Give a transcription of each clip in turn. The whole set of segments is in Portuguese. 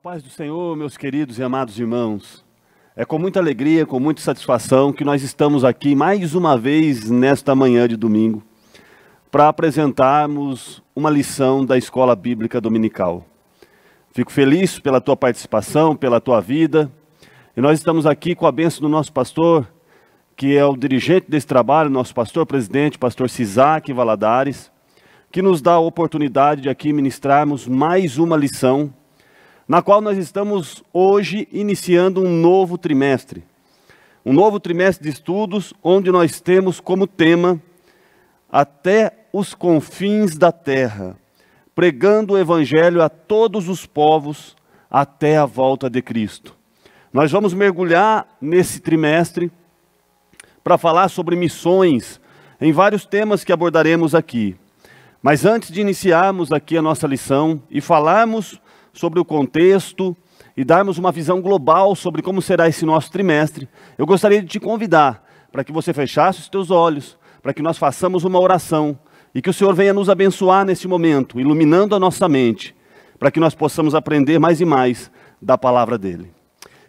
Paz do Senhor, meus queridos e amados irmãos. É com muita alegria, com muita satisfação que nós estamos aqui mais uma vez nesta manhã de domingo para apresentarmos uma lição da Escola Bíblica Dominical. Fico feliz pela tua participação, pela tua vida. E nós estamos aqui com a bênção do nosso pastor, que é o dirigente desse trabalho, nosso pastor presidente, pastor Cisaque Valadares, que nos dá a oportunidade de aqui ministrarmos mais uma lição, na qual nós estamos hoje iniciando um novo trimestre. Um novo trimestre de estudos, onde nós temos como tema até os confins da terra, pregando o evangelho a todos os povos até a volta de Cristo. Nós vamos mergulhar nesse trimestre para falar sobre missões em vários temas que abordaremos aqui. Mas antes de iniciarmos aqui a nossa lição e falarmos sobre o contexto e darmos uma visão global sobre como será esse nosso trimestre, eu gostaria de te convidar para que você fechasse os teus olhos, para que nós façamos uma oração e que o Senhor venha nos abençoar neste momento, iluminando a nossa mente, para que nós possamos aprender mais e mais da palavra dEle.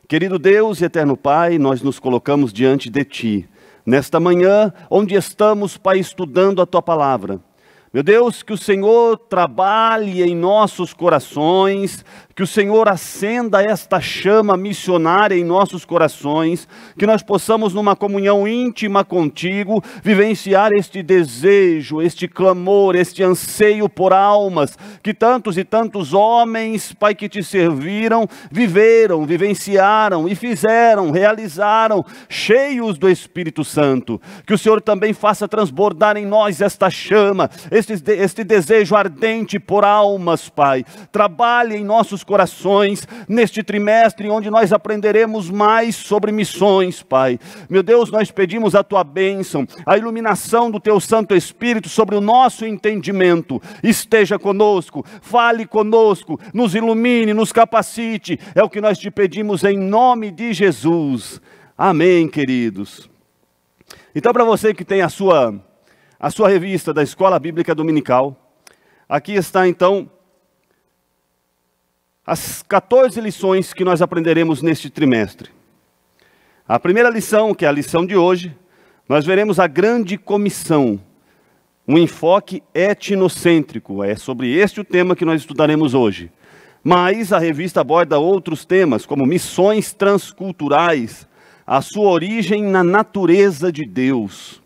Querido Deus e eterno Pai, nós nos colocamos diante de Ti, nesta manhã, onde estamos, Pai, estudando a Tua palavra. Meu Deus, que o Senhor trabalhe em nossos corações, que o Senhor acenda esta chama missionária em nossos corações, que nós possamos numa comunhão íntima contigo, vivenciar este desejo, este clamor, este anseio por almas, que tantos e tantos homens, Pai, que te serviram, viveram, vivenciaram e fizeram, realizaram, cheios do Espírito Santo. Que o Senhor também faça transbordar em nós esta chama, este desejo ardente por almas, Pai. Trabalhe em nossos corações neste trimestre onde nós aprenderemos mais sobre missões, Pai. Meu Deus, nós pedimos a Tua bênção, a iluminação do Teu Santo Espírito sobre o nosso entendimento. Esteja conosco, fale conosco, nos ilumine, nos capacite. É o que nós te pedimos em nome de Jesus. Amém, queridos. Então, para você que tem a sua revista da Escola Bíblica Dominical, aqui está então as 14 lições que nós aprenderemos neste trimestre. A primeira lição, que é a lição de hoje, nós veremos a grande comissão, um enfoque etnocêntrico. É sobre este o tema que nós estudaremos hoje. Mas a revista aborda outros temas, como missões transculturais, a sua origem na natureza de Deus.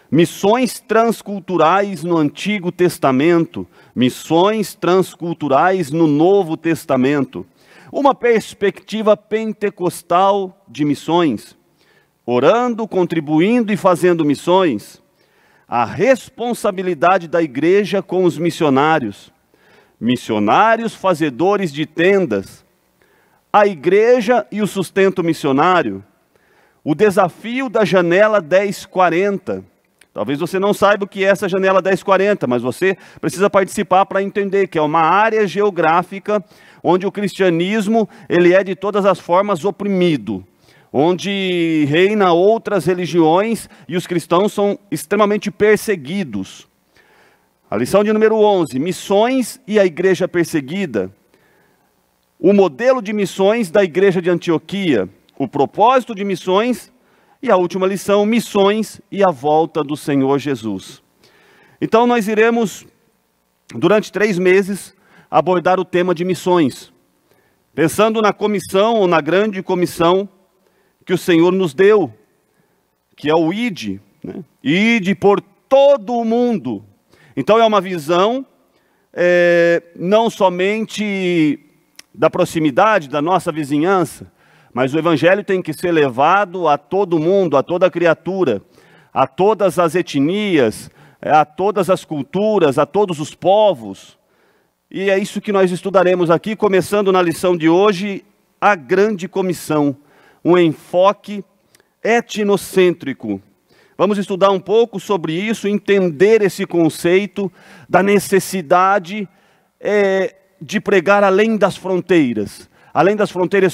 Missões transculturais no Antigo Testamento, missões transculturais no Novo Testamento. Uma perspectiva pentecostal de missões, orando, contribuindo e fazendo missões. A responsabilidade da igreja com os missionários, missionários fazedores de tendas, a igreja e o sustento missionário, o desafio da janela 1040. Talvez você não saiba o que é essa janela 1040, mas você precisa participar para entender que é uma área geográfica onde o cristianismo ele é de todas as formas oprimido, onde reina outras religiões e os cristãos são extremamente perseguidos. A lição de número 11, missões e a igreja perseguida. O modelo de missões da igreja de Antioquia, o propósito de missões. E a última lição, missões e a volta do Senhor Jesus. Então nós iremos, durante 3 meses, abordar o tema de missões. Pensando na comissão, ou na grande comissão, que o Senhor nos deu, que é o ID, né? ID por todo o mundo. Então é uma visão, não somente da proximidade, da nossa vizinhança, mas o evangelho tem que ser levado a todo mundo, a toda criatura, a todas as etnias, a todas as culturas, a todos os povos. E é isso que nós estudaremos aqui, começando na lição de hoje, a grande comissão, um enfoque etnocêntrico. Vamos estudar um pouco sobre isso, entender esse conceito da necessidade de pregar além das fronteiras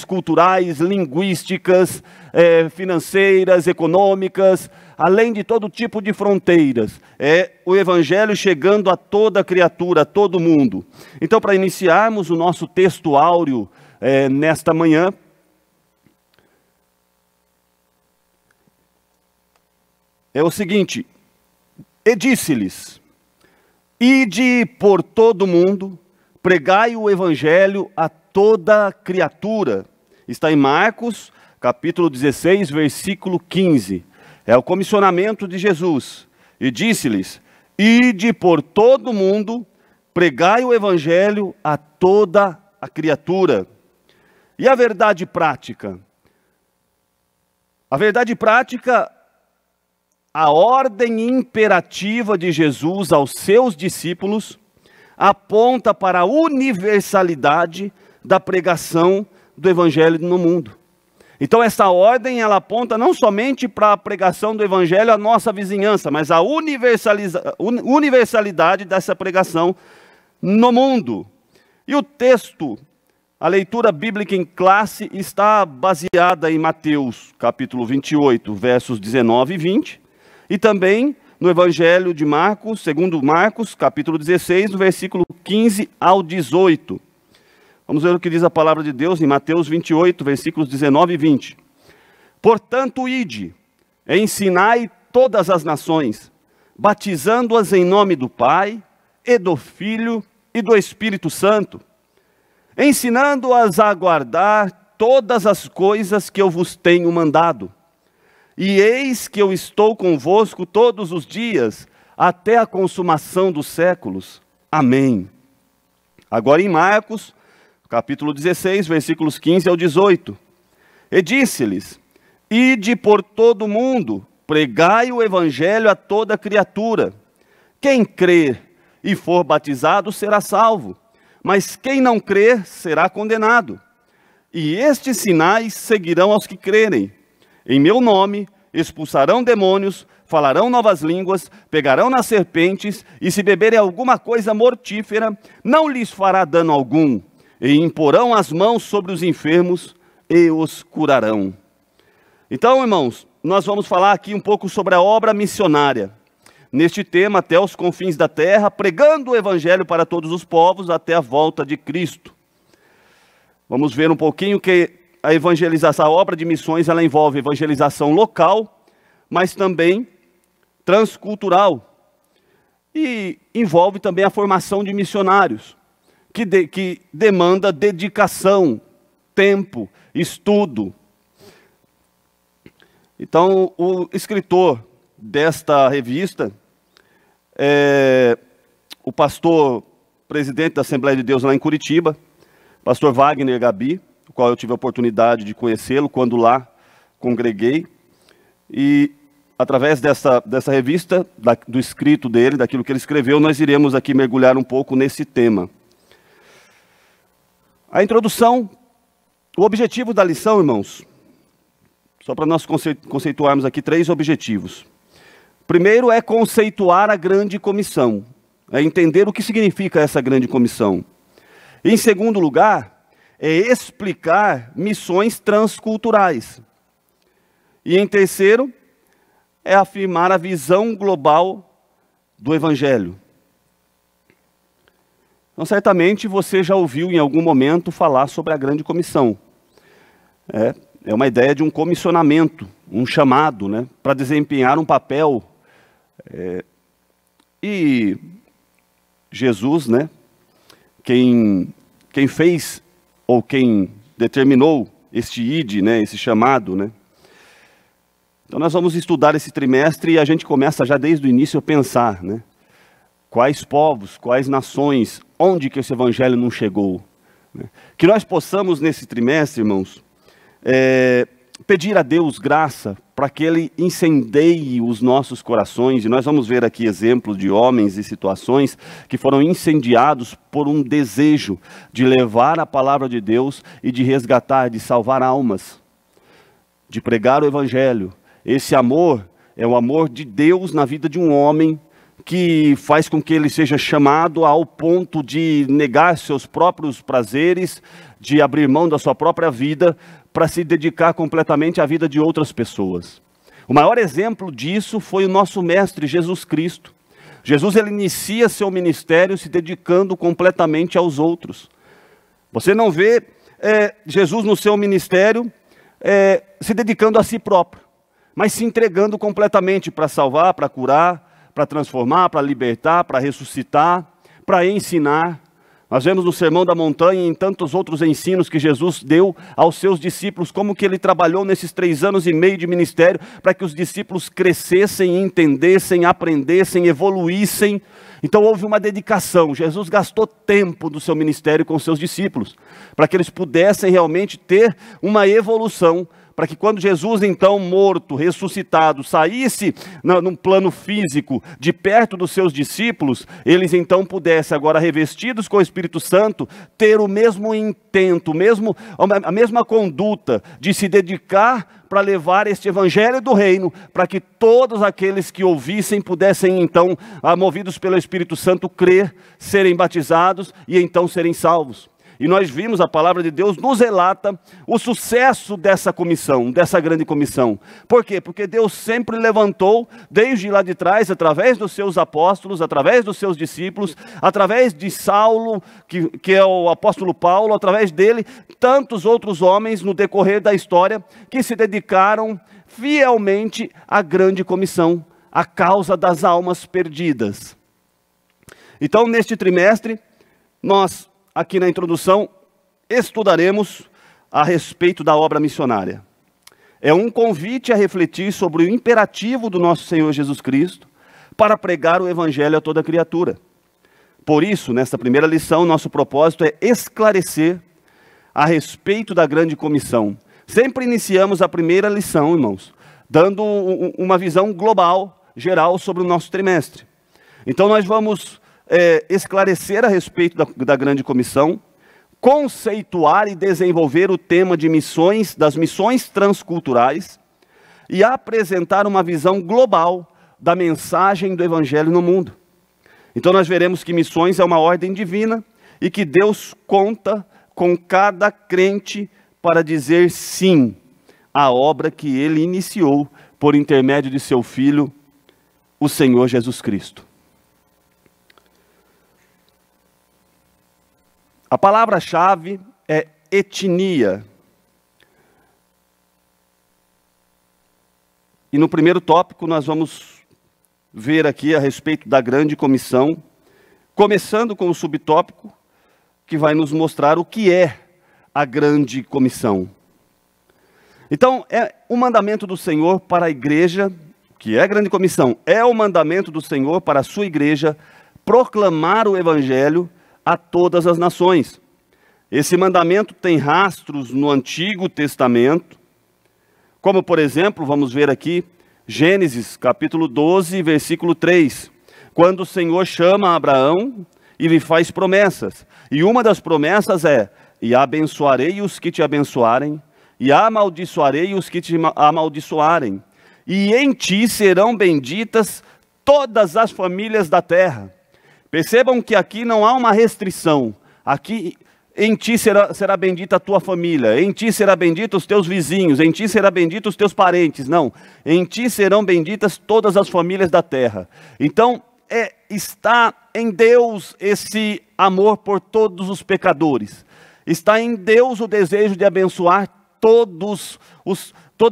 culturais, linguísticas, financeiras, econômicas, além de todo tipo de fronteiras. É o evangelho chegando a toda criatura, a todo mundo. Então, para iniciarmos o nosso texto áureo nesta manhã. É o seguinte: e disse-lhes: ide por todo mundo, pregai o evangelho a toda criatura. Está em Marcos, capítulo 16, versículo 15. É o comissionamento de Jesus. E disse-lhes: ide por todo mundo, pregai o evangelho a toda a criatura. E a verdade prática? A verdade prática, a ordem imperativa de Jesus aos seus discípulos, aponta para a universalidade da pregação do evangelho no mundo. Então essa ordem, ela aponta não somente para a pregação do evangelho à nossa vizinhança, mas a universalidade dessa pregação no mundo. E o texto, a leitura bíblica em classe, está baseada em Mateus, capítulo 28, versos 19 e 20, e também no Evangelho de Marcos, segundo Marcos, capítulo 16, do versículo 15 ao 18. Vamos ver o que diz a palavra de Deus em Mateus 28, versículos 19 e 20. Portanto, ide, ensinai todas as nações, batizando-as em nome do Pai, e do Filho, e do Espírito Santo, ensinando-as a guardar todas as coisas que eu vos tenho mandado. E eis que eu estou convosco todos os dias, até a consumação dos séculos. Amém. Agora em Marcos, capítulo 16, versículos 15 ao 18. E disse-lhes: ide por todo o mundo, pregai o evangelho a toda criatura. Quem crer e for batizado será salvo, mas quem não crer será condenado. E estes sinais seguirão aos que crerem. Em meu nome expulsarão demônios, falarão novas línguas, pegarão nas serpentes, e se beberem alguma coisa mortífera, não lhes fará dano algum, e imporão as mãos sobre os enfermos e os curarão. Então, irmãos, nós vamos falar aqui um pouco sobre a obra missionária. Neste tema, até os confins da terra, pregando o evangelho para todos os povos até a volta de Cristo. Vamos ver um pouquinho que a evangelização, a obra de missões, ela envolve evangelização local, mas também transcultural. E envolve também a formação de missionários, que demanda dedicação, tempo, estudo. Então, o escritor desta revista é o pastor presidente da Assembleia de Deus lá em Curitiba, pastor Wagner Gabi, o qual eu tive a oportunidade de conhecê-lo quando lá congreguei. E através dessa revista, do escrito dele, daquilo que ele escreveu, nós iremos aqui mergulhar um pouco nesse tema. A introdução, o objetivo da lição, irmãos, só para nós conceituarmos aqui 3 objetivos. Primeiro é conceituar a grande comissão, é entender o que significa essa grande comissão. E, em segundo lugar, é explicar missões transculturais. E em terceiro, é afirmar a visão global do Evangelho. Então, certamente você já ouviu em algum momento falar sobre a grande comissão. É uma ideia de um comissionamento, um chamado, né, para desempenhar um papel. E Jesus, né, quem fez ou quem determinou este ide, né, esse chamado, né? Então nós vamos estudar esse trimestre e a gente começa já desde o início a pensar, né? Quais povos, quais nações, onde que esse evangelho não chegou? Né? Que nós possamos nesse trimestre, irmãos, pedir a Deus graça para que Ele incendeie os nossos corações, e nós vamos ver aqui exemplos de homens e situações que foram incendiados por um desejo de levar a palavra de Deus e de resgatar, de salvar almas, de pregar o Evangelho. Esse amor é o amor de Deus na vida de um homem que faz com que ele seja chamado ao ponto de negar seus próprios prazeres, de abrir mão da sua própria vida, para se dedicar completamente à vida de outras pessoas. O maior exemplo disso foi o nosso mestre Jesus Cristo. Jesus, ele inicia seu ministério se dedicando completamente aos outros. Você não vê Jesus no seu ministério, se dedicando a si próprio, mas se entregando completamente para salvar, para curar, para transformar, para libertar, para ressuscitar, para ensinar. Nós vemos no Sermão da Montanha e em tantos outros ensinos que Jesus deu aos seus discípulos, como que ele trabalhou nesses 3 anos e meio de ministério, para que os discípulos crescessem, entendessem, aprendessem, evoluíssem. Então houve uma dedicação. Jesus gastou tempo do seu ministério com os seus discípulos, para que eles pudessem realmente ter uma evolução, para que quando Jesus, então, morto, ressuscitado, saísse num plano físico, de perto dos seus discípulos, eles então pudessem, agora revestidos com o Espírito Santo, ter o mesmo intento, a mesma conduta de se dedicar para levar este evangelho do reino, para que todos aqueles que ouvissem pudessem então, movidos pelo Espírito Santo, crer, serem batizados e então serem salvos. E nós vimos, a palavra de Deus nos relata o sucesso dessa comissão, dessa grande comissão. Por quê? Porque Deus sempre levantou, desde lá de trás, através dos seus apóstolos, através dos seus discípulos, através de Saulo, que é o apóstolo Paulo, através dele, tantos outros homens no decorrer da história, que se dedicaram fielmente à grande comissão, à causa das almas perdidas. Então, neste trimestre, nós, aqui na introdução, estudaremos a respeito da obra missionária. É um convite a refletir sobre o imperativo do nosso Senhor Jesus Cristo para pregar o Evangelho a toda criatura. Por isso, nesta primeira lição, nosso propósito é esclarecer a respeito da grande comissão. Sempre iniciamos a primeira lição, irmãos, dando uma visão global, geral, sobre o nosso trimestre. Então nós vamos esclarecer a respeito da grande comissão, conceituar e desenvolver o tema de missões, das missões transculturais, e apresentar uma visão global da mensagem do Evangelho no mundo. Então nós veremos que missões é uma ordem divina e que Deus conta com cada crente para dizer sim à obra que Ele iniciou por intermédio de seu Filho, o Senhor Jesus Cristo. A palavra-chave é etnia. E no primeiro tópico nós vamos ver aqui a respeito da grande comissão, começando com o subtópico que vai nos mostrar o que é a grande comissão. Então, é o mandamento do Senhor para a igreja, que é a grande comissão, é o mandamento do Senhor para a sua igreja proclamar o Evangelho a todas as nações. Esse mandamento tem rastros no Antigo Testamento, como por exemplo, vamos ver aqui, Gênesis capítulo 12, versículo 3, quando o Senhor chama Abraão e lhe faz promessas, e uma das promessas é: e abençoarei os que te abençoarem, e amaldiçoarei os que te amaldiçoarem, e em ti serão benditas todas as famílias da terra. Percebam que aqui não há uma restrição. Aqui, em ti será bendita a tua família, em ti será bendito os teus vizinhos, em ti será bendito os teus parentes. Não, em ti serão benditas todas as famílias da terra. Então, está em Deus esse amor por todos os pecadores. Está em Deus o desejo de abençoar todas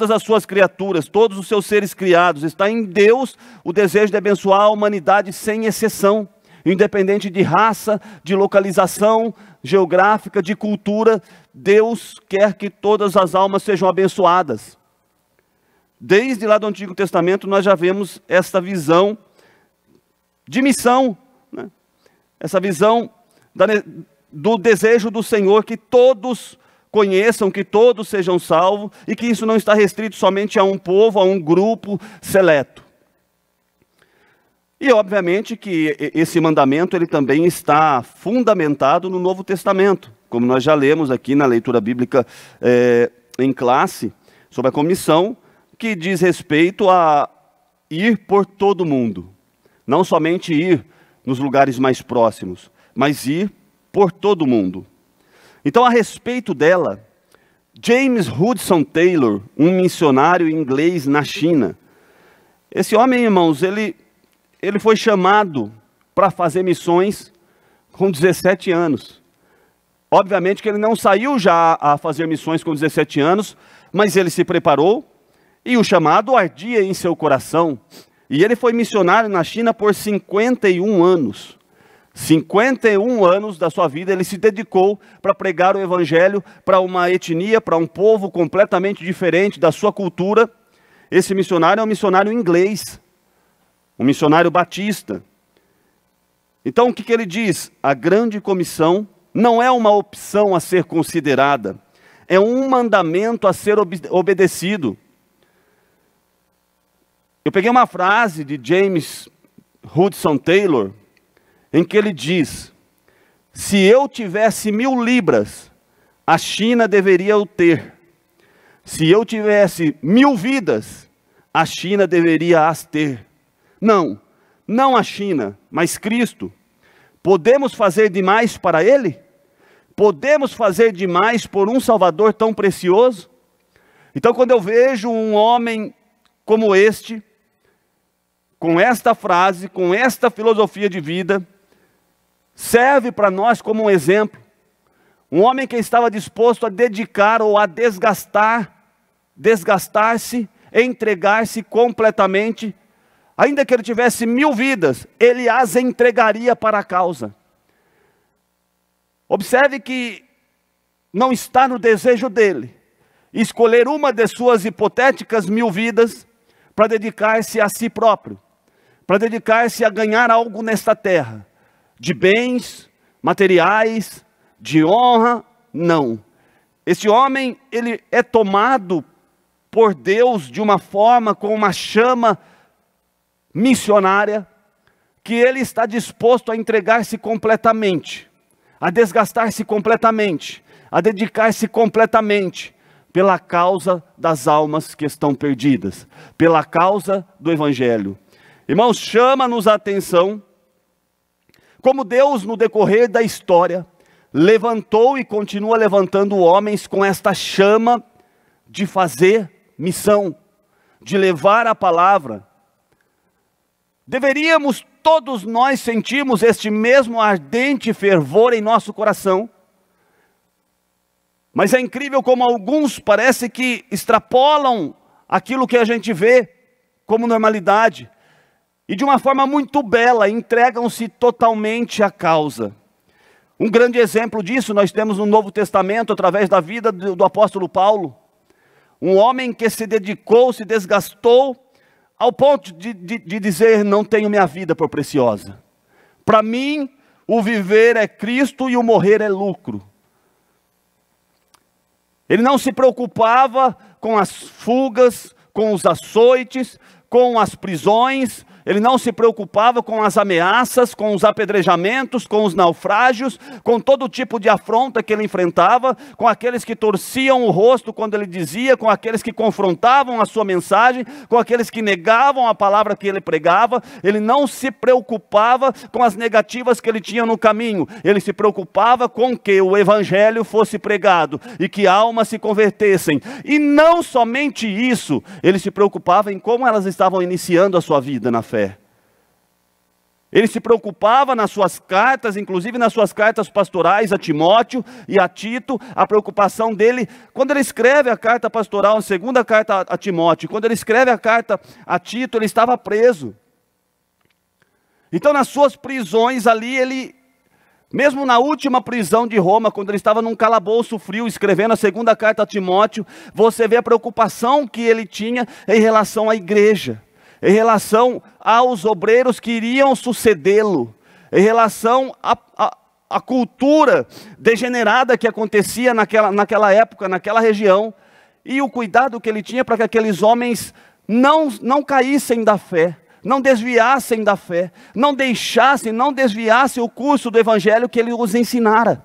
as suas criaturas, todos os seus seres criados. Está em Deus o desejo de abençoar a humanidade sem exceção, independente de raça, de localização geográfica, de cultura. Deus quer que todas as almas sejam abençoadas. Desde lá do Antigo Testamento nós já vemos essa visão de missão, né? Essa visão do desejo do Senhor que todos conheçam, que todos sejam salvos, e que isso não está restrito somente a um povo, a um grupo seleto. E obviamente que esse mandamento ele também está fundamentado no Novo Testamento, como nós já lemos aqui na leitura bíblica em classe, sobre a comissão, que diz respeito a ir por todo mundo. Não somente ir nos lugares mais próximos, mas ir por todo mundo. Então, a respeito dela, James Hudson Taylor, um missionário inglês na China, esse homem, irmãos, ele foi chamado para fazer missões com 17 anos. Obviamente que ele não saiu já a fazer missões com 17 anos, mas ele se preparou e o chamado ardia em seu coração. E ele foi missionário na China por 51 anos. 51 anos da sua vida ele se dedicou para pregar o evangelho para uma etnia, para um povo completamente diferente da sua cultura. Esse missionário é um missionário inglês, um missionário batista. Então o que ele diz? A grande comissão não é uma opção a ser considerada, é um mandamento a ser obedecido. Eu peguei uma frase de James Hudson Taylor, em que ele diz: se eu tivesse 1000 libras, a China deveria o ter. Se eu tivesse 1000 vidas, a China deveria as ter. Não a China, mas Cristo. Podemos fazer demais para Ele? Podemos fazer demais por um Salvador tão precioso? Então, quando eu vejo um homem como este, com esta frase, com esta filosofia de vida, serve para nós como um exemplo. Um homem que estava disposto a dedicar ou a desgastar-se, entregar-se completamente. Ainda que ele tivesse 1000 vidas, ele as entregaria para a causa. Observe que não está no desejo dele escolher uma de suas hipotéticas 1000 vidas para dedicar-se a si próprio, para dedicar-se a ganhar algo nesta terra, de bens materiais, de honra. Não. Este homem, ele é tomado por Deus de uma forma, com uma chama missionária, que ele está disposto a entregar-se completamente, a desgastar-se completamente, a dedicar-se completamente, pela causa das almas que estão perdidas, pela causa do Evangelho. Irmãos, chama-nos a atenção, como Deus no decorrer da história, levantou e continua levantando homens com esta chama de fazer missão, de levar a palavra. Deveríamos todos nós sentirmos este mesmo ardente fervor em nosso coração. Mas é incrível como alguns parece que extrapolam aquilo que a gente vê como normalidade. E de uma forma muito bela, entregam-se totalmente à causa. Um grande exemplo disso nós temos no Novo Testamento, através da vida do apóstolo Paulo. Um homem que se dedicou, se desgastou, ao ponto de dizer: não tenho minha vida por preciosa. Para mim, o viver é Cristo e o morrer é lucro. Ele não se preocupava com as fugas, com os açoites, com as prisões. Ele não se preocupava com as ameaças, com os apedrejamentos, com os naufrágios, com todo tipo de afronta que ele enfrentava, com aqueles que torciam o rosto quando ele dizia, com aqueles que confrontavam a sua mensagem, com aqueles que negavam a palavra que ele pregava. Ele não se preocupava com as negativas que ele tinha no caminho. Ele se preocupava com que o evangelho fosse pregado e que almas se convertessem. E não somente isso, ele se preocupava em como elas estavam iniciando a sua vida na fé. Ele se preocupava nas suas cartas, inclusive nas suas cartas pastorais a Timóteo e a Tito. A preocupação dele, quando ele escreve a carta pastoral, a segunda carta a Timóteo, quando ele escreve a carta a Tito, ele estava preso. Então nas suas prisões ali, ele, mesmo na última prisão de Roma, quando ele estava num calabouço frio, escrevendo a segunda carta a Timóteo, você vê a preocupação que ele tinha em relação à igreja, em relação aos obreiros que iriam sucedê-lo, em relação à cultura degenerada que acontecia naquela época, naquela região, e o cuidado que ele tinha para que aqueles homens não caíssem da fé, não desviassem da fé, não desviassem o curso do evangelho que ele os ensinara.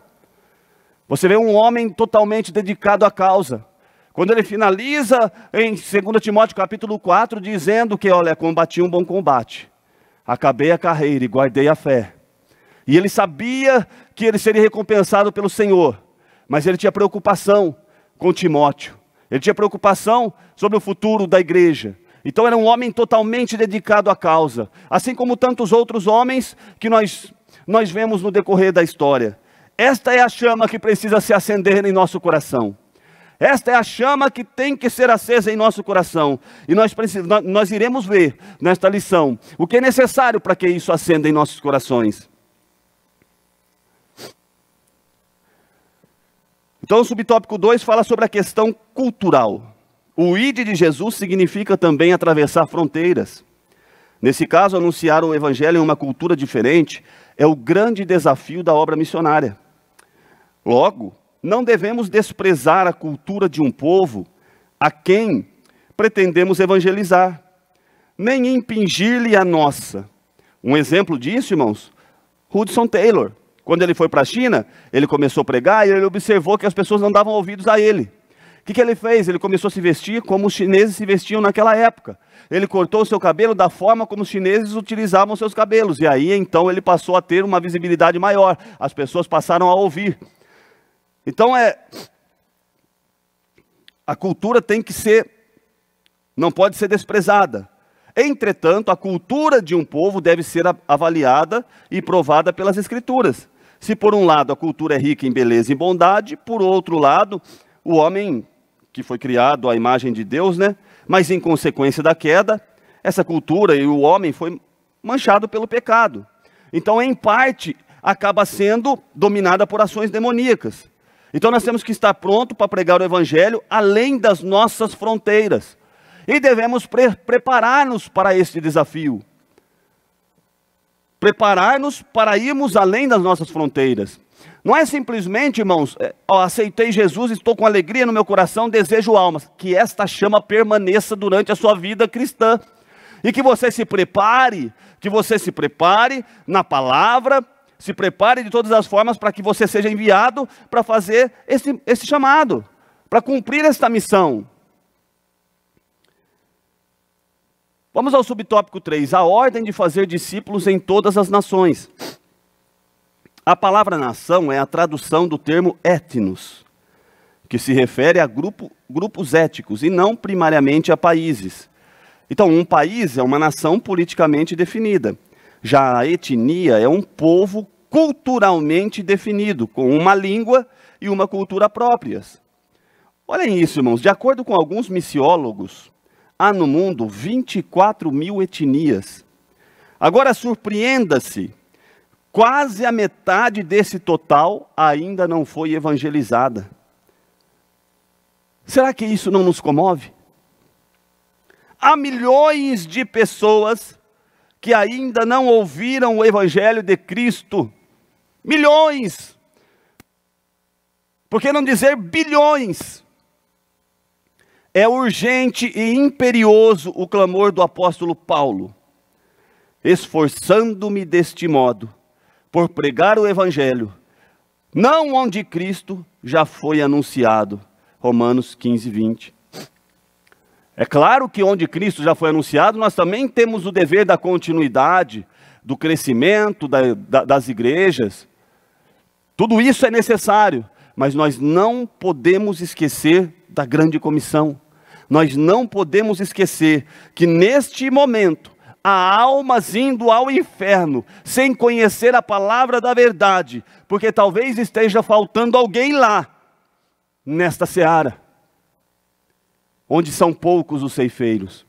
Você vê um homem totalmente dedicado à causa. Quando ele finaliza em 2 Timóteo capítulo 4, dizendo que, olha, combati um bom combate, acabei a carreira e guardei a fé. E ele sabia que ele seria recompensado pelo Senhor, mas ele tinha preocupação com Timóteo. Ele tinha preocupação sobre o futuro da igreja. Então era um homem totalmente dedicado à causa, assim como tantos outros homens que nós vemos no decorrer da história. Esta é a chama que precisa se acender em nosso coração. Esta é a chama que tem que ser acesa em nosso coração. E nós iremos ver nesta lição o que é necessário para que isso acenda em nossos corações. Então o subtópico 2 fala sobre a questão cultural. O ide de Jesus significa também atravessar fronteiras. Nesse caso, anunciar o evangelho em uma cultura diferente é o grande desafio da obra missionária. Logo, não devemos desprezar a cultura de um povo a quem pretendemos evangelizar, nem impingir-lhe a nossa. Um exemplo disso, irmãos, Hudson Taylor. Quando ele foi para a China, ele começou a pregar e ele observou que as pessoas não davam ouvidos a ele. O que ele fez? Ele começou a se vestir como os chineses se vestiam naquela época. Ele cortou o seu cabelo da forma como os chineses utilizavam seus cabelos. E aí, então, ele passou a ter uma visibilidade maior. As pessoas passaram a ouvir. Então, a cultura tem que ser, não pode ser desprezada. Entretanto, a cultura de um povo deve ser avaliada e provada pelas Escrituras. Se por um lado a cultura é rica em beleza e bondade, por outro lado, o homem que foi criado à imagem de Deus, mas em consequência da queda, essa cultura e o homem foi manchado pelo pecado. Então, em parte, acaba sendo dominada por ações demoníacas. Então nós temos que estar pronto para pregar o evangelho além das nossas fronteiras. E devemos preparar-nos para este desafio. Preparar-nos para irmos além das nossas fronteiras. Não é simplesmente, irmãos, aceitei Jesus, estou com alegria no meu coração, desejo almas. Que esta chama permaneça durante a sua vida cristã. E que você se prepare na palavra, se prepare de todas as formas para que você seja enviado para fazer esse chamado, para cumprir esta missão. Vamos ao subtópico 3, a ordem de fazer discípulos em todas as nações. A palavra nação é a tradução do termo etnos, que se refere a grupos étnicos e não primariamente a países. Então, um país é uma nação politicamente definida. Já a etnia é um povo culturalmente definido, com uma língua e uma cultura próprias. Olhem isso, irmãos, de acordo com alguns missiólogos, há no mundo 24 mil etnias. Agora surpreenda-se, quase a metade desse total ainda não foi evangelizada. Será que isso não nos comove? Há milhões de pessoas que ainda não ouviram o evangelho de Cristo. Milhões. Por que não dizer bilhões? É urgente e imperioso o clamor do apóstolo Paulo. Esforçando-me deste modo, por pregar o evangelho, não onde Cristo já foi anunciado. Romanos 15, 20. É claro que onde Cristo já foi anunciado, nós também temos o dever da continuidade, do crescimento das igrejas. Tudo isso é necessário, mas nós não podemos esquecer da grande comissão. Nós não podemos esquecer que neste momento, há almas indo ao inferno, sem conhecer a palavra da verdade, porque talvez esteja faltando alguém lá, nesta seara, onde são poucos os ceifeiros.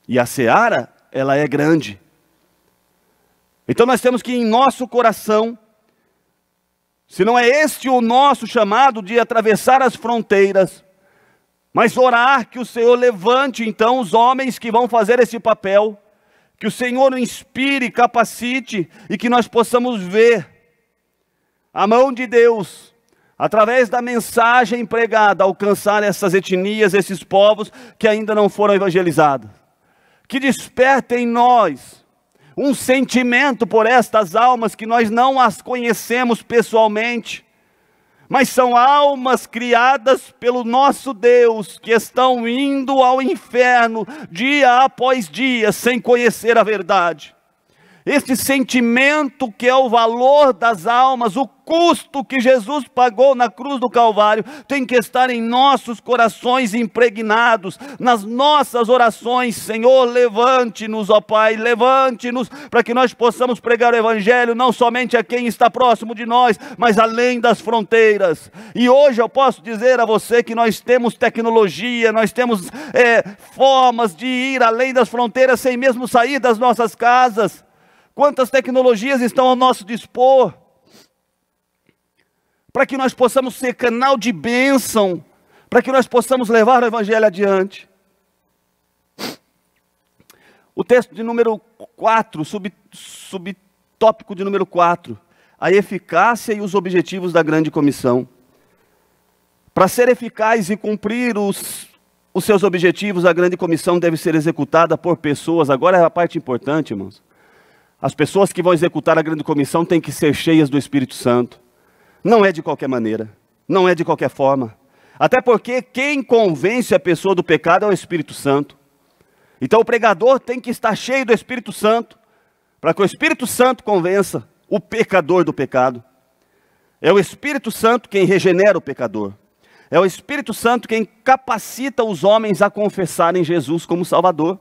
E a seara, ela é grande. Então nós temos que em nosso coração, se não é este o nosso chamado de atravessar as fronteiras, mas orar que o Senhor levante então os homens que vão fazer esse papel, que o Senhor inspire, capacite e que nós possamos ver a mão de Deus, através da mensagem pregada, alcançar essas etnias, esses povos que ainda não foram evangelizados. Que desperte em nós um sentimento por estas almas que nós não as conhecemos pessoalmente, mas são almas criadas pelo nosso Deus, que estão indo ao inferno dia após dia, sem conhecer a verdade. Este sentimento que é o valor das almas, o custo que Jesus pagou na cruz do Calvário, tem que estar em nossos corações impregnados, nas nossas orações. Senhor, levante-nos, ó Pai, levante-nos, para que nós possamos pregar o Evangelho, não somente a quem está próximo de nós, mas além das fronteiras. E hoje eu posso dizer a você que nós temos tecnologia, nós temos formas de ir além das fronteiras, sem mesmo sair das nossas casas. Quantas tecnologias estão ao nosso dispor, para que nós possamos ser canal de bênção, para que nós possamos levar o Evangelho adiante. O texto de número 4, subtópico de número 4, a eficácia e os objetivos da grande comissão. Para ser eficaz e cumprir os seus objetivos, a grande comissão deve ser executada por pessoas. Agora é a parte importante, irmãos. As pessoas que vão executar a grande comissão têm que ser cheias do Espírito Santo. Não é de qualquer maneira, não é de qualquer forma. Até porque quem convence a pessoa do pecado é o Espírito Santo. Então o pregador tem que estar cheio do Espírito Santo, para que o Espírito Santo convença o pecador do pecado. É o Espírito Santo quem regenera o pecador. É o Espírito Santo quem capacita os homens a confessarem Jesus como Salvador.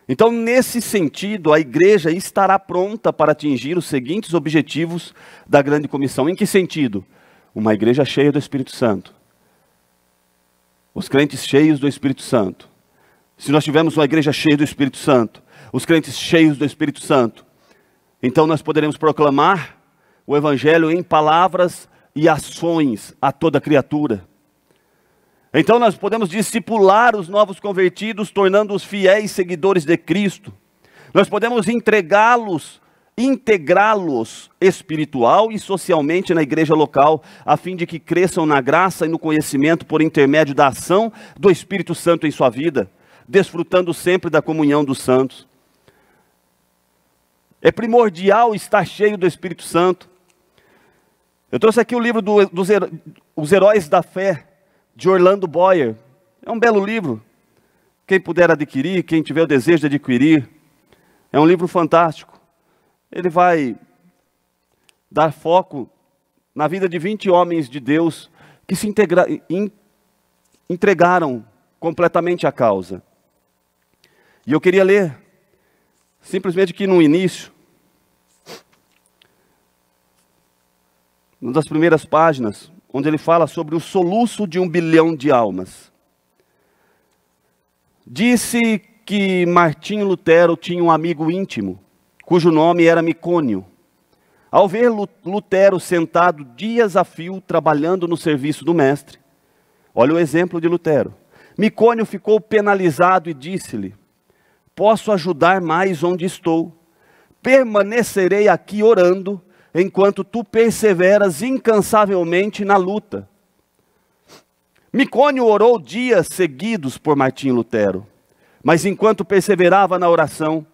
Então, nesse sentido, a igreja estará pronta para atingir os seguintes objetivos da grande comissão. Em que sentido? Uma igreja cheia do Espírito Santo. Os crentes cheios do Espírito Santo. Se nós tivermos uma igreja cheia do Espírito Santo, os crentes cheios do Espírito Santo, então nós poderemos proclamar o Evangelho em palavras e ações a toda criatura. Então nós podemos discipular os novos convertidos, tornando-os fiéis seguidores de Cristo. Nós podemos integrá-los espiritual e socialmente na igreja local, a fim de que cresçam na graça e no conhecimento por intermédio da ação do Espírito Santo em sua vida, desfrutando sempre da comunhão dos santos. É primordial estar cheio do Espírito Santo. Eu trouxe aqui o livro dos Heróis da Fé, de Orlando Boyer. É um belo livro. Quem puder adquirir, quem tiver o desejo de adquirir, é um livro fantástico. Ele vai dar foco na vida de 20 homens de Deus que se entregaram completamente à causa. E eu queria ler, simplesmente aqui no início, uma das primeiras páginas, onde ele fala sobre o soluço de 1 bilhão de almas. Disse que Martinho Lutero tinha um amigo íntimo, cujo nome era Micônio. Ao ver Lutero sentado dias a fio, trabalhando no serviço do mestre, olha o exemplo de Lutero. Micônio ficou penalizado e disse-lhe: posso ajudar mais onde estou. Permanecerei aqui orando, enquanto tu perseveras incansavelmente na luta. Micônio orou dias seguidos por Martinho Lutero, mas enquanto perseverava na oração,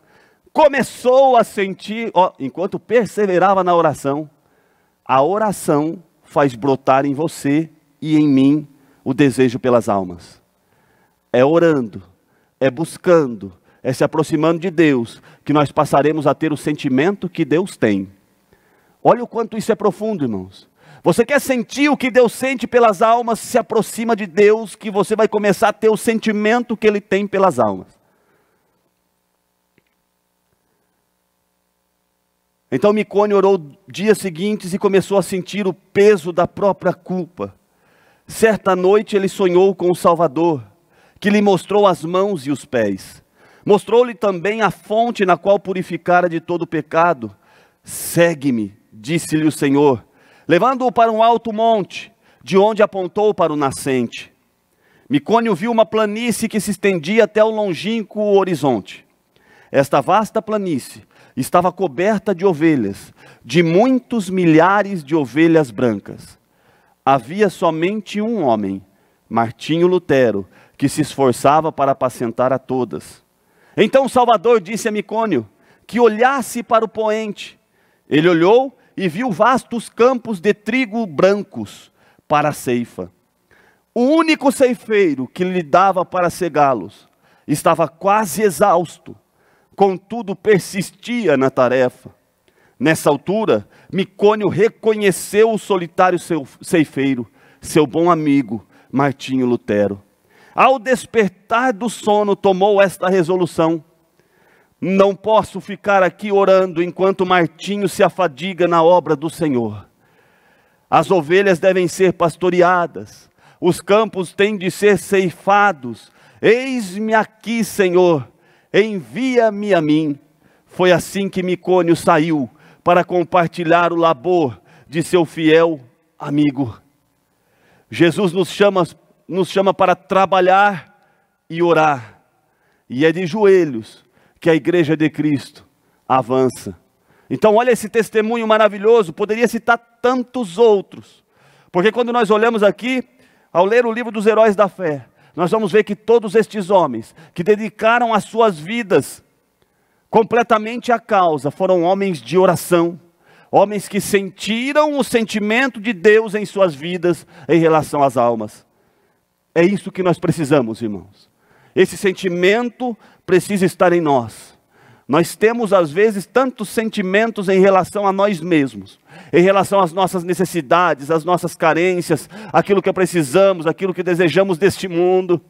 começou a sentir, enquanto perseverava na oração, a oração faz brotar em você e em mim o desejo pelas almas. É orando, é buscando, é se aproximando de Deus, que nós passaremos a ter o sentimento que Deus tem. Olha o quanto isso é profundo, irmãos. Você quer sentir o que Deus sente pelas almas, se aproxima de Deus, que você vai começar a ter o sentimento que Ele tem pelas almas. Então Micônio orou dias seguintes e começou a sentir o peso da própria culpa. Certa noite ele sonhou com o Salvador, que lhe mostrou as mãos e os pés. Mostrou-lhe também a fonte na qual purificara de todo pecado. Segue-me, disse-lhe o Senhor, levando-o para um alto monte, de onde apontou para o nascente. Micônio viu uma planície que se estendia até o longínquo horizonte. Esta vasta planície estava coberta de ovelhas, de muitos milhares de ovelhas brancas. Havia somente um homem, Martinho Lutero, que se esforçava para apacentar a todas. Então o Salvador disse a Micônio que olhasse para o poente. Ele olhou e viu vastos campos de trigo brancos para a ceifa. O único ceifeiro que lhe dava para cegá-los Estava quase exausto, contudo persistia na tarefa. Nessa altura, Micônio reconheceu o solitário ceifeiro, seu bom amigo, Martinho Lutero. Ao despertar do sono, tomou esta resolução: não posso ficar aqui orando enquanto Martinho se afadiga na obra do Senhor. As ovelhas devem ser pastoreadas, os campos têm de ser ceifados. Eis-me aqui, Senhor, envia-me a mim. Foi assim que Micônio saiu para compartilhar o labor de seu fiel amigo. Jesus nos chama para trabalhar e orar, e é de joelhos que a igreja de Cristo avança. Então olha esse testemunho maravilhoso, poderia citar tantos outros, porque quando nós olhamos aqui, ao ler o livro dos heróis da fé, nós vamos ver que todos estes homens, que dedicaram as suas vidas completamente à causa, foram homens de oração, homens que sentiram o sentimento de Deus em suas vidas em relação às almas. É isso que nós precisamos, irmãos. Esse sentimento precisa estar em nós. Nós temos às vezes tantos sentimentos em relação a nós mesmos, em relação às nossas necessidades, às nossas carências, aquilo que precisamos, aquilo que desejamos deste mundo.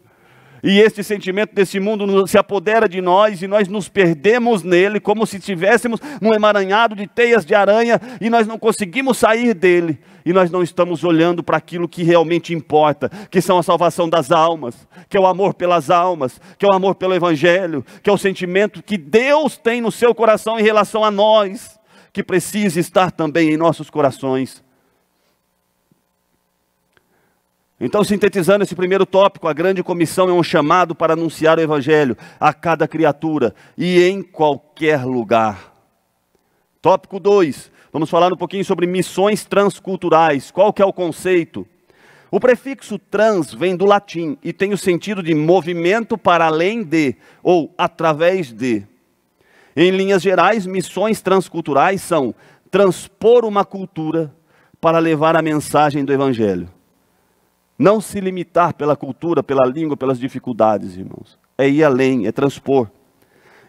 E este sentimento desse mundo se apodera de nós e nós nos perdemos nele, como se estivéssemos num emaranhado de teias de aranha e nós não conseguimos sair dele. E nós não estamos olhando para aquilo que realmente importa, que são a salvação das almas, que é o amor pelas almas, que é o amor pelo Evangelho, que é o sentimento que Deus tem no seu coração em relação a nós, que precisa estar também em nossos corações. Então, sintetizando esse primeiro tópico, a grande comissão é um chamado para anunciar o Evangelho a cada criatura e em qualquer lugar. Tópico 2, vamos falar um pouquinho sobre missões transculturais. Qual que é o conceito? O prefixo trans vem do latim e tem o sentido de movimento para além de ou através de. Em linhas gerais, missões transculturais são transpor uma cultura para levar a mensagem do Evangelho. Não se limitar pela cultura, pela língua, pelas dificuldades, irmãos. É ir além, é transpor.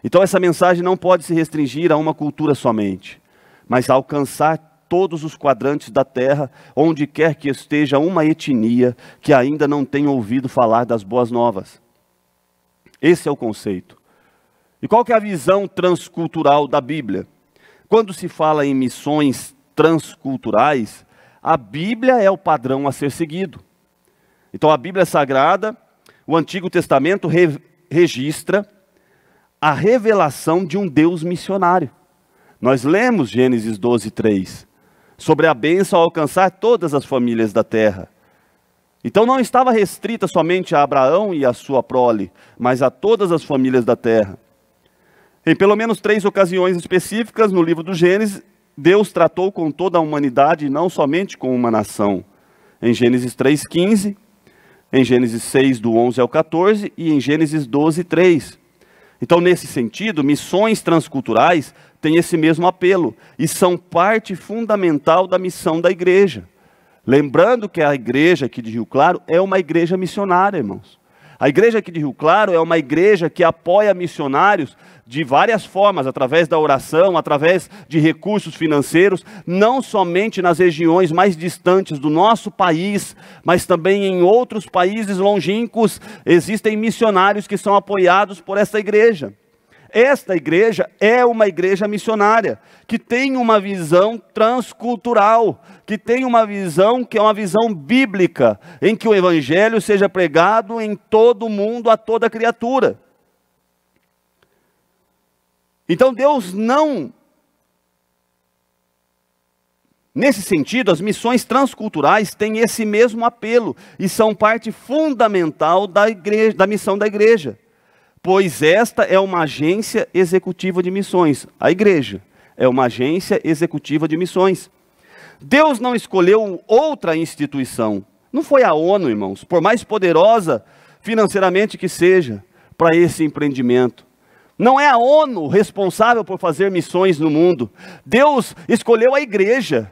Então essa mensagem não pode se restringir a uma cultura somente, mas alcançar todos os quadrantes da terra, onde quer que esteja uma etnia que ainda não tenha ouvido falar das boas novas. Esse é o conceito. E qual que é a visão transcultural da Bíblia? Quando se fala em missões transculturais, a Bíblia é o padrão a ser seguido. Então a Bíblia Sagrada, o Antigo Testamento registra a revelação de um Deus missionário. Nós lemos Gênesis 12:3, sobre a bênção a alcançar todas as famílias da terra. Então não estava restrita somente a Abraão e a sua prole, mas a todas as famílias da terra. Em pelo menos 3 ocasiões específicas no livro do Gênesis, Deus tratou com toda a humanidade e não somente com uma nação. Em Gênesis 3:15, em Gênesis 6, do 11 ao 14, e em Gênesis 12:3. Então, nesse sentido, missões transculturais têm esse mesmo apelo, e são parte fundamental da missão da igreja. Lembrando que a igreja aqui de Rio Claro é uma igreja missionária, irmãos. A igreja aqui de Rio Claro é uma igreja que apoia missionários de várias formas, através da oração, através de recursos financeiros, não somente nas regiões mais distantes do nosso país, mas também em outros países longínquos, existem missionários que são apoiados por essa igreja. Esta igreja é uma igreja missionária, que tem uma visão transcultural, que tem uma visão que é uma visão bíblica, em que o Evangelho seja pregado em todo o mundo, a toda criatura. Então Deus não... Nesse sentido, as missões transculturais têm esse mesmo apelo, e são parte fundamental da igreja, da missão da igreja. Pois esta é uma agência executiva de missões. A igreja é uma agência executiva de missões. Deus não escolheu outra instituição. Não foi a ONU, irmãos, por mais poderosa financeiramente que seja, para esse empreendimento. Não é a ONU responsável por fazer missões no mundo. Deus escolheu a igreja.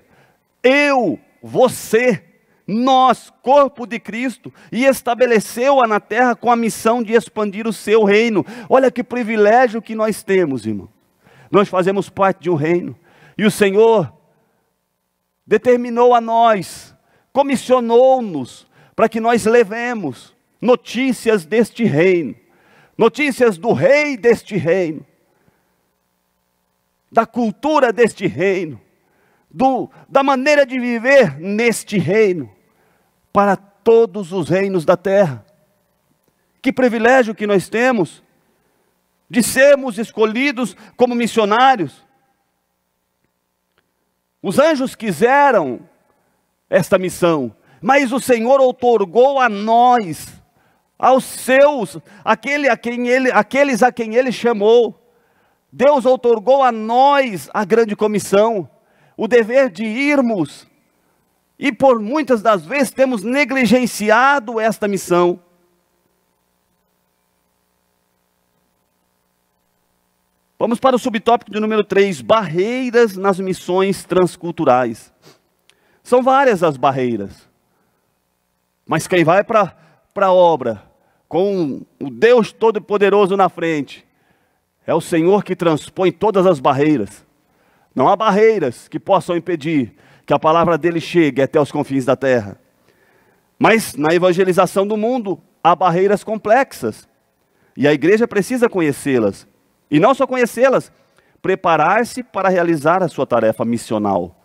Eu, você, nós, corpo de Cristo, e estabeleceu-a na terra com a missão de expandir o seu reino. Olha que privilégio que nós temos, irmão. Nós fazemos parte de um reino, e o Senhor determinou a nós, comissionou-nos, para que nós levemos notícias deste reino, notícias do rei deste reino, da cultura deste reino, da maneira de viver neste reino, para todos os reinos da terra. Que privilégio que nós temos de sermos escolhidos como missionários. Os anjos quiseram esta missão, mas o Senhor outorgou a nós, aos seus, aqueles a quem Ele chamou. Deus outorgou a nós a grande comissão, o dever de irmos, e por muitas das vezes temos negligenciado esta missão. Vamos para o subtópico de número 3, barreiras nas missões transculturais. São várias as barreiras, mas quem vai para a obra, com o Deus Todo-Poderoso na frente, é o Senhor que transpõe todas as barreiras. Não há barreiras que possam impedir que a palavra dele chegue até os confins da terra. Mas na evangelização do mundo, há barreiras complexas, e a igreja precisa conhecê-las. E não só conhecê-las, preparar-se para realizar a sua tarefa missional.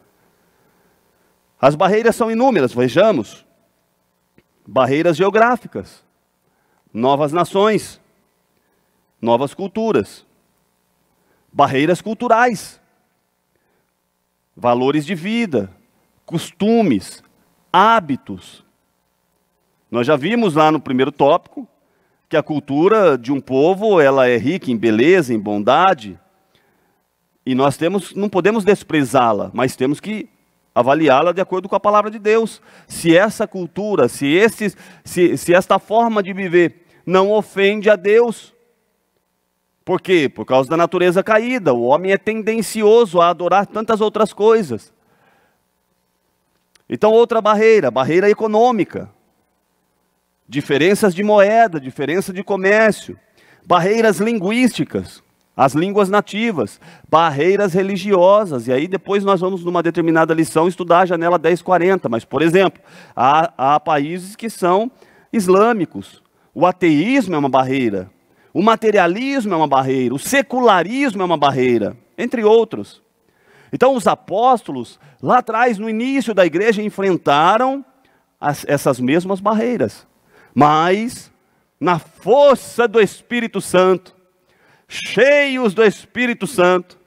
As barreiras são inúmeras, vejamos. Barreiras geográficas, novas nações, novas culturas, barreiras culturais, valores de vida, costumes, hábitos. Nós já vimos lá no primeiro tópico que a cultura de um povo, ela é rica em beleza, em bondade, e nós não podemos desprezá-la, mas temos que avaliá-la de acordo com a palavra de Deus. Se essa cultura, se esta forma de viver não ofende a Deus. Por quê? Por causa da natureza caída. O homem é tendencioso a adorar tantas outras coisas. Então, outra barreira, barreira econômica. Diferenças de moeda, diferença de comércio. Barreiras linguísticas, as línguas nativas. Barreiras religiosas. E aí depois nós vamos, numa determinada lição, estudar a janela 1040. Mas, por exemplo, há países que são islâmicos. O ateísmo é uma barreira. O materialismo é uma barreira, o secularismo é uma barreira, entre outros. Então os apóstolos, lá atrás, no início da igreja, enfrentaram essas mesmas barreiras. Mas, na força do Espírito Santo, cheios do Espírito Santo,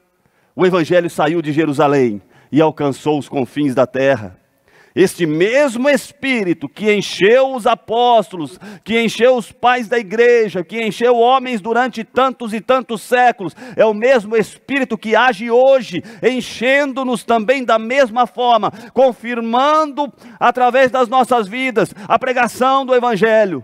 o Evangelho saiu de Jerusalém e alcançou os confins da terra. Este mesmo Espírito que encheu os apóstolos, que encheu os pais da igreja, que encheu homens durante tantos e tantos séculos, é o mesmo Espírito que age hoje, enchendo-nos também da mesma forma, confirmando através das nossas vidas a pregação do Evangelho,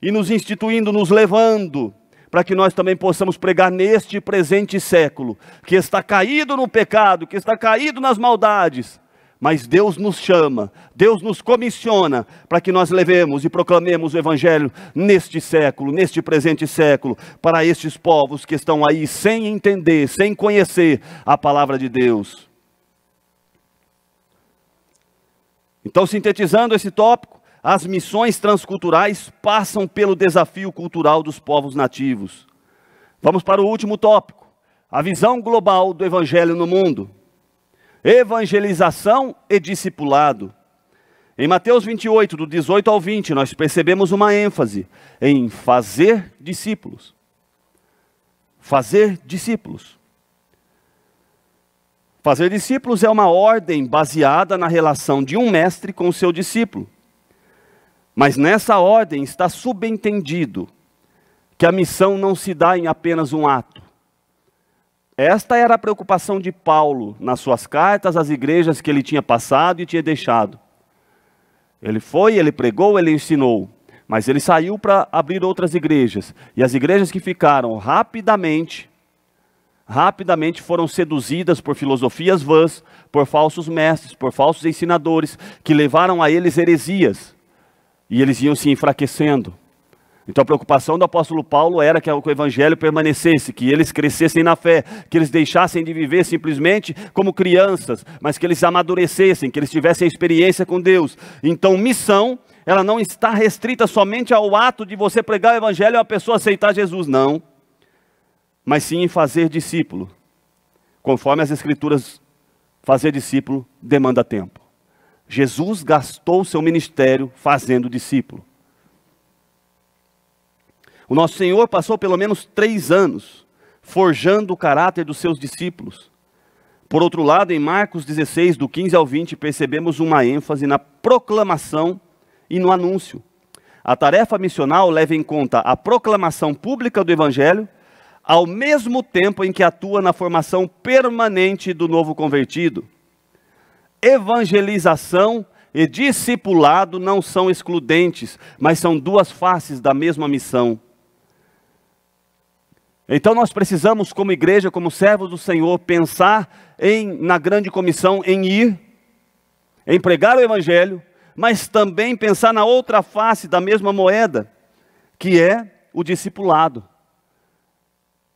e nos instituindo, nos levando, para que nós também possamos pregar neste presente século, que está caído no pecado, que está caído nas maldades. Mas Deus nos chama, Deus nos comissiona para que nós levemos e proclamemos o Evangelho neste século, neste presente século, para estes povos que estão aí sem entender, sem conhecer a palavra de Deus. Então, sintetizando esse tópico, as missões transculturais passam pelo desafio cultural dos povos nativos. Vamos para o último tópico, a visão global do Evangelho no mundo. Evangelização e discipulado. Em Mateus 28, do 18 ao 20, nós percebemos uma ênfase em fazer discípulos. Fazer discípulos. Fazer discípulos é uma ordem baseada na relação de um mestre com o seu discípulo. Mas nessa ordem está subentendido que a missão não se dá em apenas um ato. Esta era a preocupação de Paulo nas suas cartas às igrejas que ele tinha passado e tinha deixado. Ele foi, ele pregou, ele ensinou, mas ele saiu para abrir outras igrejas. E as igrejas que ficaram rapidamente rapidamente foram seduzidas por filosofias vãs, por falsos mestres, por falsos ensinadores, que levaram a eles heresias, e eles iam se enfraquecendo. Então a preocupação do apóstolo Paulo era que o evangelho permanecesse, que eles crescessem na fé, que eles deixassem de viver simplesmente como crianças, mas que eles amadurecessem, que eles tivessem experiência com Deus. Então missão, ela não está restrita somente ao ato de você pregar o evangelho e a pessoa aceitar Jesus, não. Mas sim em fazer discípulo. Conforme as escrituras, fazer discípulo demanda tempo. Jesus gastou seu ministério fazendo discípulo. O nosso Senhor passou pelo menos 3 anos forjando o caráter dos seus discípulos. Por outro lado, em Marcos 16, do 15 ao 20, percebemos uma ênfase na proclamação e no anúncio. A tarefa missional leva em conta a proclamação pública do Evangelho, ao mesmo tempo em que atua na formação permanente do novo convertido. Evangelização e discipulado não são excludentes, mas são duas faces da mesma missão. Então nós precisamos, como igreja, como servos do Senhor, pensar na grande comissão, em ir, em pregar o Evangelho, mas também pensar na outra face da mesma moeda, que é o discipulado.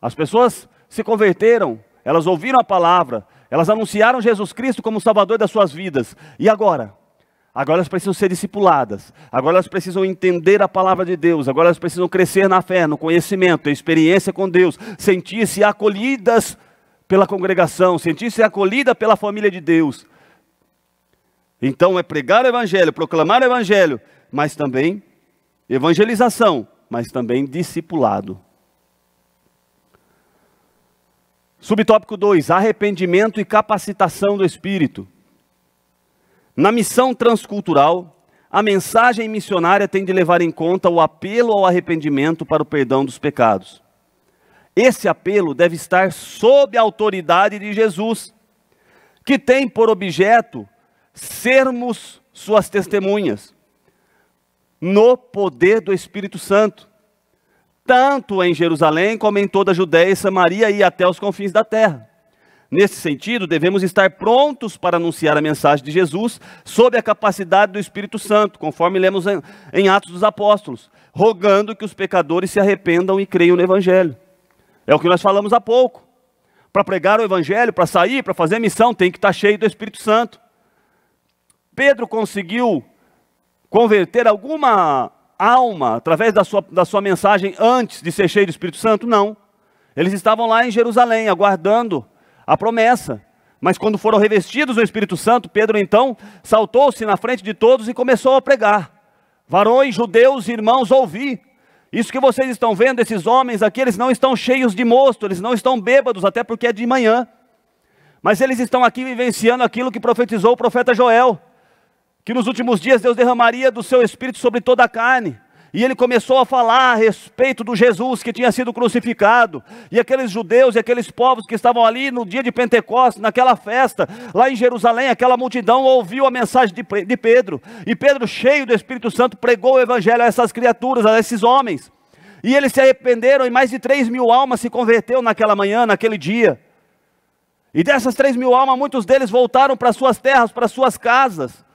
As pessoas se converteram, elas ouviram a palavra, elas anunciaram Jesus Cristo como Salvador das suas vidas. E agora? Agora elas precisam ser discipuladas, agora elas precisam entender a palavra de Deus, agora elas precisam crescer na fé, no conhecimento, ter experiência com Deus, sentir-se acolhidas pela congregação, sentir-se acolhida pela família de Deus. Então é pregar o Evangelho, proclamar o Evangelho, mas também evangelização, mas também discipulado. Subtópico 2, arrependimento e capacitação do Espírito. Na missão transcultural, a mensagem missionária tem de levar em conta o apelo ao arrependimento para o perdão dos pecados. Esse apelo deve estar sob a autoridade de Jesus, que tem por objeto sermos suas testemunhas, no poder do Espírito Santo, tanto em Jerusalém como em toda a Judéia e Samaria e até os confins da terra. Nesse sentido, devemos estar prontos para anunciar a mensagem de Jesus sob a capacidade do Espírito Santo, conforme lemos em Atos dos Apóstolos, rogando que os pecadores se arrependam e creiam no Evangelho. É o que nós falamos há pouco. Para pregar o Evangelho, para sair, para fazer missão, tem que estar cheio do Espírito Santo. Pedro conseguiu converter alguma alma através da sua mensagem antes de ser cheio do Espírito Santo? Não. Eles estavam lá em Jerusalém, aguardando a promessa, mas quando foram revestidos do Espírito Santo, Pedro então saltou-se na frente de todos e começou a pregar. Varões, judeus, irmãos, ouvi. Isso que vocês estão vendo, esses homens aqui, eles não estão cheios de mosto, eles não estão bêbados, até porque é de manhã. Mas eles estão aqui vivenciando aquilo que profetizou o profeta Joel, que nos últimos dias Deus derramaria do seu Espírito sobre toda a carne. E ele começou a falar a respeito do Jesus que tinha sido crucificado. E aqueles judeus e aqueles povos que estavam ali no dia de Pentecostes, naquela festa, lá em Jerusalém, aquela multidão ouviu a mensagem de Pedro. E Pedro, cheio do Espírito Santo, pregou o Evangelho a essas criaturas, a esses homens. E eles se arrependeram e mais de 3.000 almas se converteram naquela manhã, naquele dia. E dessas 3.000 almas, muitos deles voltaram para suas terras, para suas casas.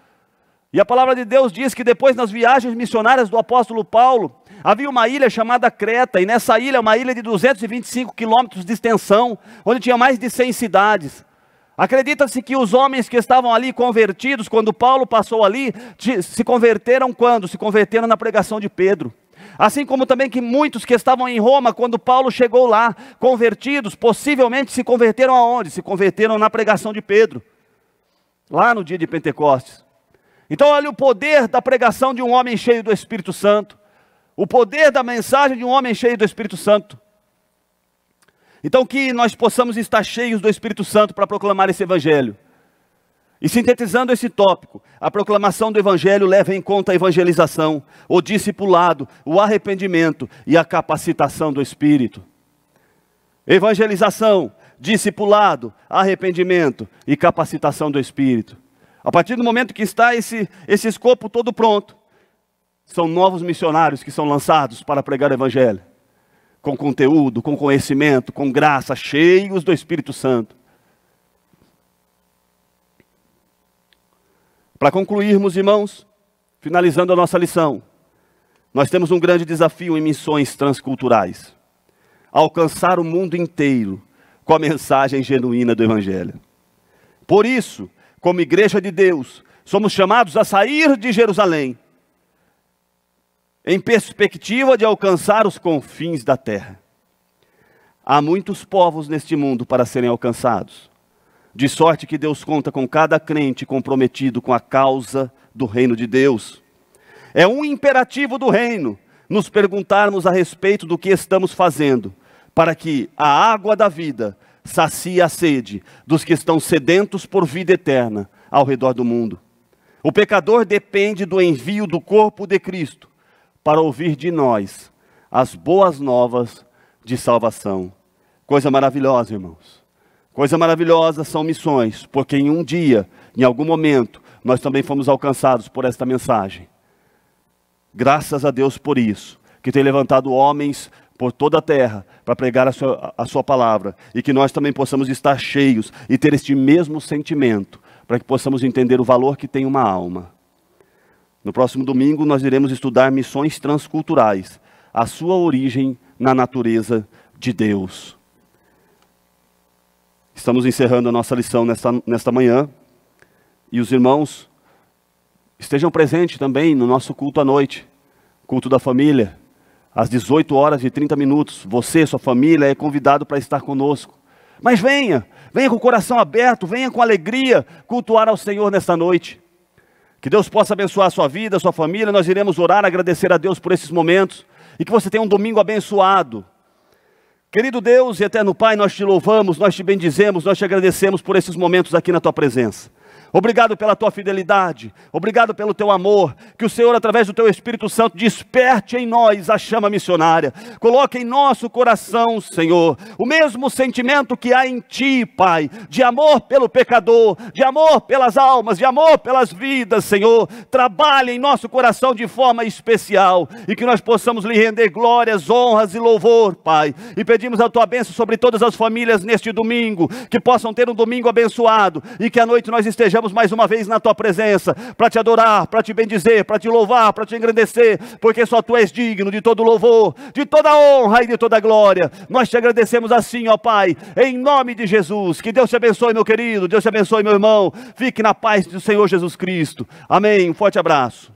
E a palavra de Deus diz que depois, nas viagens missionárias do apóstolo Paulo, havia uma ilha chamada Creta, e nessa ilha, uma ilha de 225 quilômetros de extensão, onde tinha mais de 100 cidades. Acredita-se que os homens que estavam ali convertidos, quando Paulo passou ali, se converteram quando? Se converteram na pregação de Pedro. Assim como também que muitos que estavam em Roma, quando Paulo chegou lá, convertidos, possivelmente se converteram aonde? Se converteram na pregação de Pedro, lá no dia de Pentecostes. Então olha o poder da pregação de um homem cheio do Espírito Santo, o poder da mensagem de um homem cheio do Espírito Santo. Então que nós possamos estar cheios do Espírito Santo para proclamar esse Evangelho. E sintetizando esse tópico, a proclamação do Evangelho leva em conta a evangelização, o discipulado, o arrependimento e a capacitação do Espírito. Evangelização, discipulado, arrependimento e capacitação do Espírito. A partir do momento que está esse escopo todo pronto, são novos missionários que são lançados para pregar o Evangelho. com conteúdo, com conhecimento, com graça, cheios do Espírito Santo. Para concluirmos, irmãos, finalizando a nossa lição, nós temos um grande desafio em missões transculturais: alcançar o mundo inteiro com a mensagem genuína do Evangelho. Por isso, como igreja de Deus, somos chamados a sair de Jerusalém, em perspectiva de alcançar os confins da terra. Há muitos povos neste mundo para serem alcançados, de sorte que Deus conta com cada crente comprometido com a causa do reino de Deus. É um imperativo do reino nos perguntarmos a respeito do que estamos fazendo, para que a água da vida sacie a sede dos que estão sedentos por vida eterna ao redor do mundo. O pecador depende do envio do corpo de Cristo para ouvir de nós as boas novas de salvação. Coisa maravilhosa, irmãos. Coisa maravilhosa são missões, porque em um dia, em algum momento, nós também fomos alcançados por esta mensagem. Graças a Deus por isso, que tem levantado homens por toda a terra para pregar a sua palavra, e que nós também possamos estar cheios e ter este mesmo sentimento, para que possamos entender o valor que tem uma alma. No próximo domingo nós iremos estudar missões transculturais, a sua origem na natureza de Deus. Estamos encerrando a nossa lição nesta manhã, e os irmãos estejam presentes também no nosso culto à noite, culto da família, às 18h30. Você, sua família, é convidado para estar conosco. Mas venha com o coração aberto, venha com alegria cultuar ao Senhor nesta noite. Que Deus possa abençoar a sua vida, a sua família. Nós iremos orar, agradecer a Deus por esses momentos, e que você tenha um domingo abençoado. Querido Deus e eterno Pai, nós te louvamos, nós te bendizemos, nós te agradecemos por esses momentos aqui na tua presença. Obrigado pela tua fidelidade, obrigado pelo teu amor, que o Senhor, através do teu Espírito Santo, desperte em nós a chama missionária. Coloque em nosso coração, Senhor, o mesmo sentimento que há em ti, Pai, de amor pelo pecador, de amor pelas almas, de amor pelas vidas, Senhor. Trabalhe em nosso coração de forma especial, e que nós possamos lhe render glórias, honras e louvor, Pai. E pedimos a tua bênção sobre todas as famílias neste domingo, que possam ter um domingo abençoado, e que à noite nós estejamos mais uma vez na tua presença, para te adorar, para te bendizer, para te louvar, para te engrandecer, porque só tu és digno de todo louvor, de toda honra e de toda glória. Nós te agradecemos assim, ó Pai, em nome de Jesus. Que Deus te abençoe, meu querido, Deus te abençoe, meu irmão. Fique na paz do Senhor Jesus Cristo. Amém. Um forte abraço.